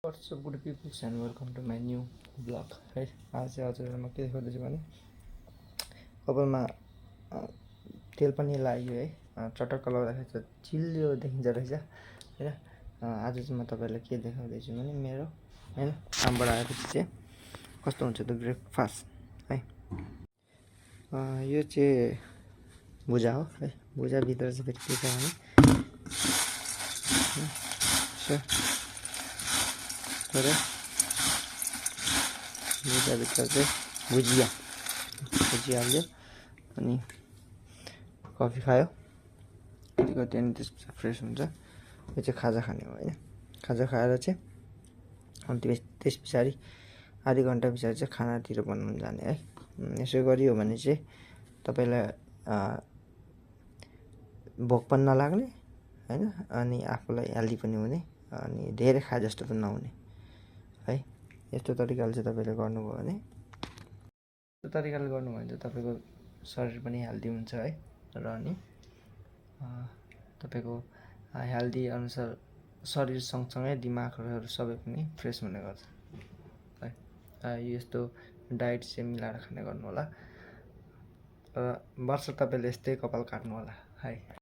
What's up, good people, and welcome to my new vlog. है आज चाहिँ हजुरहरुमा के देखाउँदैछु भने कपालमा तेल पनि लाग्यो है चटक्क लगाउँदाखेरि त चिल्लो देखिन्छ रहेछ हैन आज चाहिँ म तपाईहरुलाई के देखाउँदैछु भने मेरो हैन कामबाट आएपछि चाहिँ कस्तो हुन्छ त ब्रेकफास्ट है यो चाहिँ भुजा हो है भुजा भित्र चाहिँ फेरि के छ भने तर भुजा भित्र चाहिँ भुजिया हाल्यो अनि कफी खायो कति अनि त्यसपछि फ्रेस हुन्छ यो चाहिँ खाजा खाने हो हैन खाजा खाएर चाहिँ अनि त्यस पछाडि आधी घण्टा पछाडि चाहिँ खानातिर बनाउन जाने है यसो गरियो भने चाहिँ तपाईलाई भोक पनि नलाग्ने हैन अनि आफूलाई हेल्दी पनि हुने अनि धेरै खाए जस्तो पनि नहुने है यस्तो तरिकाले चाहिँ तपाईले गर्नुभयो भने यस्तो तरिकाले गर्नुभयो भने चाहिँ तपाईको शरीर पनि हेल्दी हुन्छ है र अनि तपाईको हेल्दी अनुसार शरीर सँगसँगै दिमागहरु सबै पनि फ्रेस हुने गर्छ है यस्तो डाइट चाहिँ मिलाएर खाने गर्नु होला र वर्ष तपाईले यस्तै कपाल काट्नु होला है।